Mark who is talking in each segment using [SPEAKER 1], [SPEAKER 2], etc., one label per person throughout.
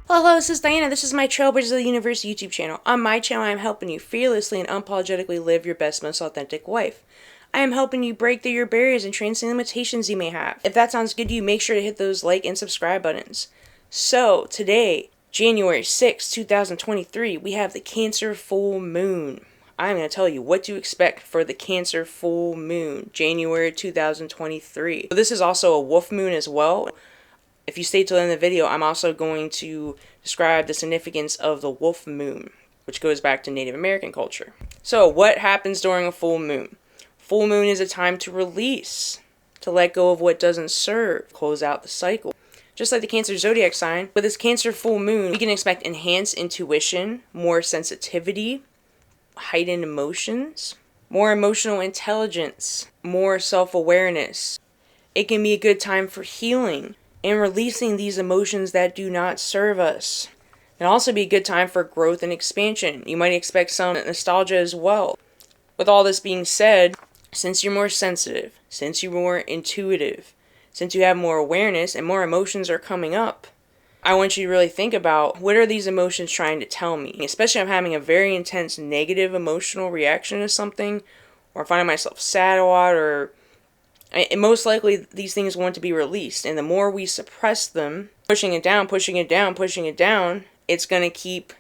[SPEAKER 1] Hello, this is Diana. This is my Trailblazers of the Universe YouTube channel. On my channel, I am helping you fearlessly and unapologetically live your best, most authentic life. I am helping you break through your barriers and transcend limitations you may have. If that sounds good to you, make sure to hit those like and subscribe buttons. So, today, January 6, 2023, we have the Cancer full moon. I'm going to tell you what to expect for the Cancer full moon, January 2023. This is also a wolf moon as well. If you stay till the end of the video, I'm also going to describe the significance of the wolf moon, which goes back to Native American culture. So, what happens during a full moon? Full moon is a time to release, to let go of what doesn't serve, close out the cycle. Just like the Cancer zodiac sign, with this Cancer full moon, we can expect enhanced intuition, more sensitivity, heightened emotions, more emotional intelligence, more self-awareness. It can be a good time for healing and releasing these emotions that do not serve us. It can also be a good time for growth and expansion. You might expect some nostalgia as well. With all this being said, since you're more sensitive, since you're more intuitive, since you have more awareness and more emotions are coming up, I want you to really think about, what are these emotions trying to tell me? Especially if I'm having a very intense negative emotional reaction to something, or finding myself sad a lot, and most likely these things want to be released. And the more we suppress them, pushing it down, pushing it down, pushing it down, it's going to keep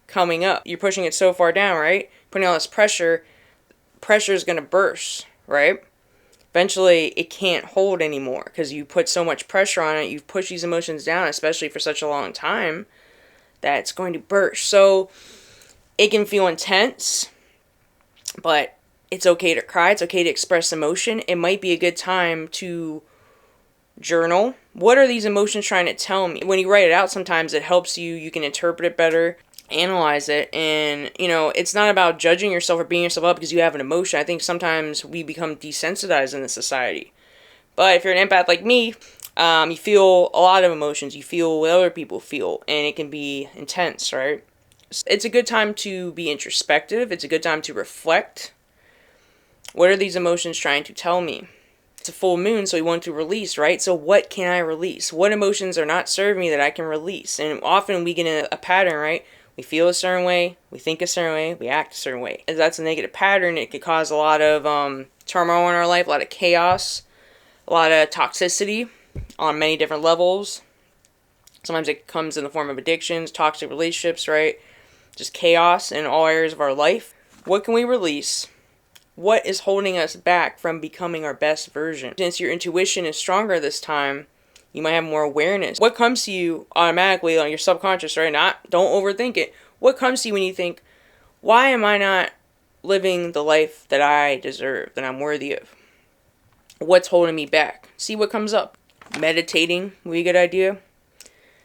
[SPEAKER 1] coming up. You're pushing it so far down, right? Putting all this pressure is going to burst, right? Eventually it can't hold anymore because you put so much pressure on it. You've pushed these emotions down, especially for such a long time, that it's going to burst. So it can feel intense, but it's okay to cry. It's okay to express emotion. It might be a good time to journal. What are these emotions trying to tell me? When you write it out, sometimes it helps you. You can interpret it better, analyze it. And, it's not about judging yourself or beating yourself up because you have an emotion. I think sometimes we become desensitized in this society. But if you're an empath like me, you feel a lot of emotions. You feel what other people feel. And it can be intense, right? It's a good time to be introspective. It's a good time to reflect. What are these emotions trying to tell me? It's a full moon, so we want to release, right? So what can I release? What emotions are not serving me that I can release? And often we get in a pattern, right? We feel a certain way, we think a certain way, we act a certain way. If that's a negative pattern, it could cause a lot of turmoil in our life, a lot of chaos, a lot of toxicity on many different levels. Sometimes it comes in the form of addictions, toxic relationships, right? Just chaos in all areas of our life. What can we release? What is holding us back from becoming our best version? Since your intuition is stronger this time, you might have more awareness. What comes to you automatically on your subconscious, right? Don't overthink it. What comes to you when you think, why am I not living the life that I deserve, that I'm worthy of? What's holding me back? See what comes up. Meditating would be a good idea.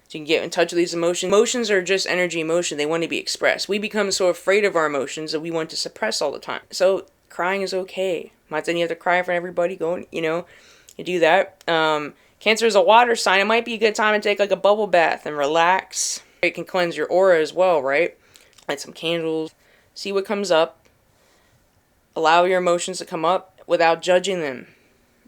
[SPEAKER 1] So you can get in touch with these emotions. Emotions are just energy emotion. They want to be expressed. We become so afraid of our emotions that we want to suppress all the time. So crying is okay. I'm not saying you have to cry in front of everybody. You do that. Cancer is a water sign. It might be a good time to take like a bubble bath and relax. It can cleanse your aura as well, right? Light some candles. See what comes up. Allow your emotions to come up without judging them.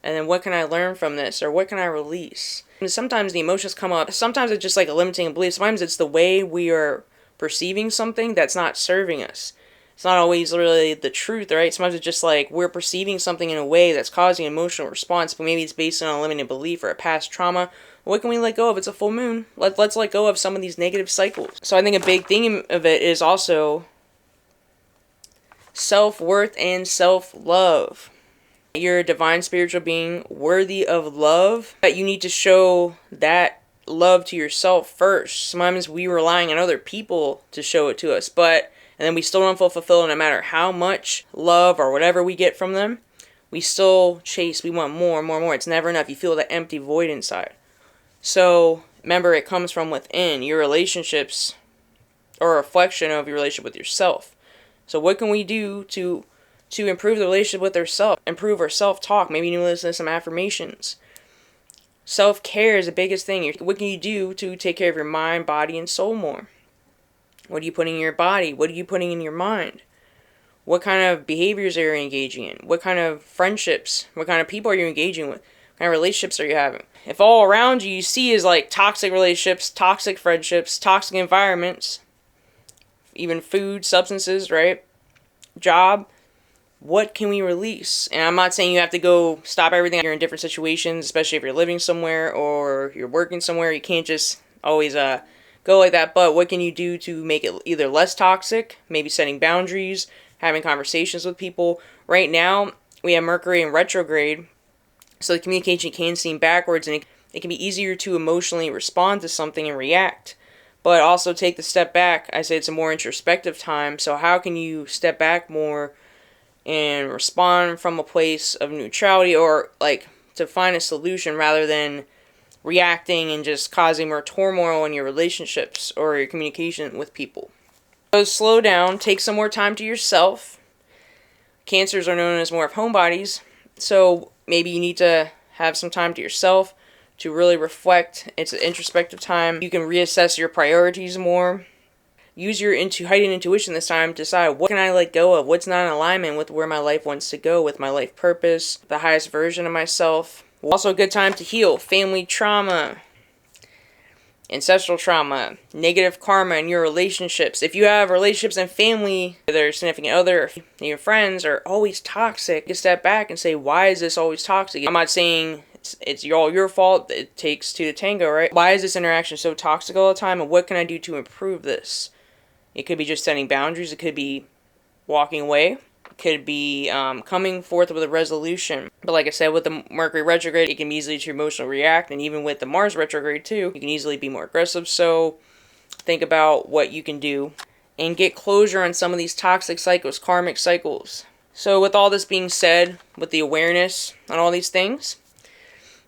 [SPEAKER 1] And then what can I learn from this? Or what can I release? And sometimes the emotions come up. Sometimes it's just like a limiting belief. Sometimes it's the way we are perceiving something that's not serving us. It's not always really the truth, right? Sometimes it's just like we're perceiving something in a way that's causing an emotional response, but maybe it's based on a limited belief or a past trauma. What can we let go of? It's a full moon. Let's let go of some of these negative cycles. So I think a big thing of it is also self-worth and self-love. You're a divine spiritual being worthy of love, but you need to show that love to yourself first. Sometimes we're relying on other people to show it to us, and then we still don't feel fulfilled no matter how much love or whatever we get from them. We still chase, we want more and more and more. It's never enough. You feel that empty void inside. So remember, it comes from within. Your relationships are a reflection of your relationship with yourself. So what can we do to improve the relationship with ourselves? Improve our self-talk. Maybe you need to listen to some affirmations. Self-care is the biggest thing. What can you do to take care of your mind, body, and soul more? What are you putting in your body? What are you putting in your mind? What kind of behaviors are you engaging in? What kind of friendships? What kind of people are you engaging with? What kind of relationships are you having? If all around you see is like toxic relationships, toxic friendships, toxic environments, even food, substances, right? Job, what can we release? And I'm not saying you have to go stop everything. You're in different situations, especially if you're living somewhere or you're working somewhere. You can't just always go like that. But what can you do to make it either less toxic? Maybe setting boundaries, having conversations with people. Right now, we have Mercury in retrograde. So the communication can seem backwards, and it can be easier to emotionally respond to something and react. But also take the step back. I say it's a more introspective time. So how can you step back more and respond from a place of neutrality, or like to find a solution rather than reacting and just causing more turmoil in your relationships or your communication with people? So slow down, take some more time to yourself. Cancers are known as more of homebodies, so maybe you need to have some time to yourself to really reflect. It's an introspective time. You can reassess your priorities more. Use your heightened intuition this time to decide what can I let go of, what's not in alignment with where my life wants to go, with my life purpose, the highest version of myself. Also a good time to heal family trauma, ancestral trauma, negative karma in your relationships. If you have relationships and family, their significant other, your friends are always toxic, you step back and say, why is this always toxic? I'm not saying it's all your fault. It takes two to tango, right? Why is this interaction so toxic all the time, and what can I do to improve this? It could be just setting boundaries. It could be walking away. It could be coming forth with a resolution. But like I said, with the Mercury retrograde, it can be easy to emotionally react. And even with the Mars retrograde too, you can easily be more aggressive. So think about what you can do and get closure on some of these toxic cycles, karmic cycles. So with all this being said, with the awareness on all these things,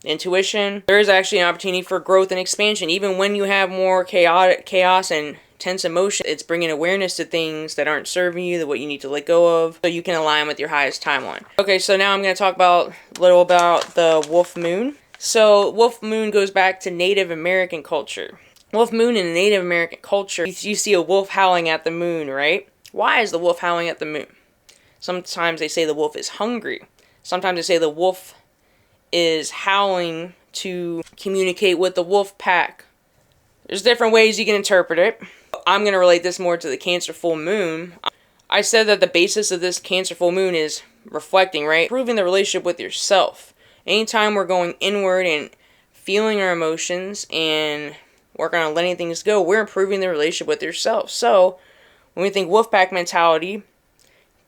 [SPEAKER 1] intuition, there is actually an opportunity for growth and expansion. Even when you have more chaos and tense emotion, it's bringing awareness to things that aren't serving you, that what you need to let go of, so you can align with your highest timeline. Okay, so now I'm going to talk a little about the wolf moon. So wolf moon goes back to Native American culture. Wolf moon in Native American culture, you see a wolf howling at the moon, right? Why is the wolf howling at the moon? Sometimes they say the wolf is hungry. Sometimes they say the wolf is howling to communicate with the wolf pack. There's different ways you can interpret it. I'm going to relate this more to the Cancer full moon. I said that the basis of this Cancer full moon is reflecting, right? Improving the relationship with yourself. Anytime we're going inward and feeling our emotions and working on letting things go, we're improving the relationship with yourself. So when we think wolf pack mentality,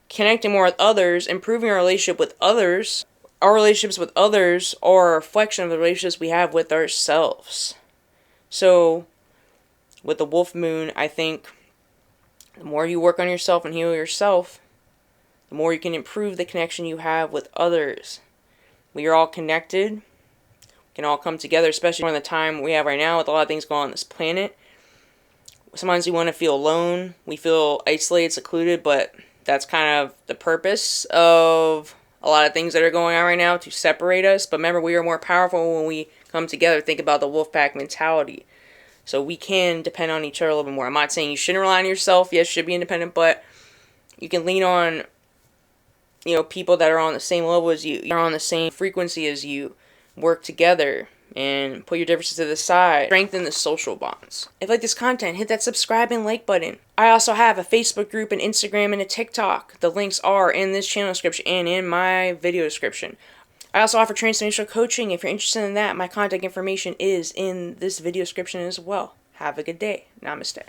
[SPEAKER 1] connecting more with others, improving our relationship with others, our relationships with others are a reflection of the relationships we have with ourselves. So with the wolf moon, I think the more you work on yourself and heal yourself, the more you can improve the connection you have with others. We are all connected. We can all come together, especially during the time we have right now with a lot of things going on this planet. Sometimes we want to feel alone. We feel isolated, secluded, but that's kind of the purpose of a lot of things that are going on right now, to separate us. But remember, we are more powerful when we come together. Think about the wolf pack mentality. So we can depend on each other a little bit more. I'm not saying you shouldn't rely on yourself. Yes, you should be independent, but you can lean on, people that are on the same level as you, are on the same frequency as you. Work together and put your differences to the side. Strengthen the social bonds. If you like this content, hit that subscribe and like button. I also have a Facebook group, an Instagram, and a TikTok. The links are in this channel description and in my video description. I also offer transformational coaching. If you're interested in that, my contact information is in this video description as well. Have a good day. Namaste.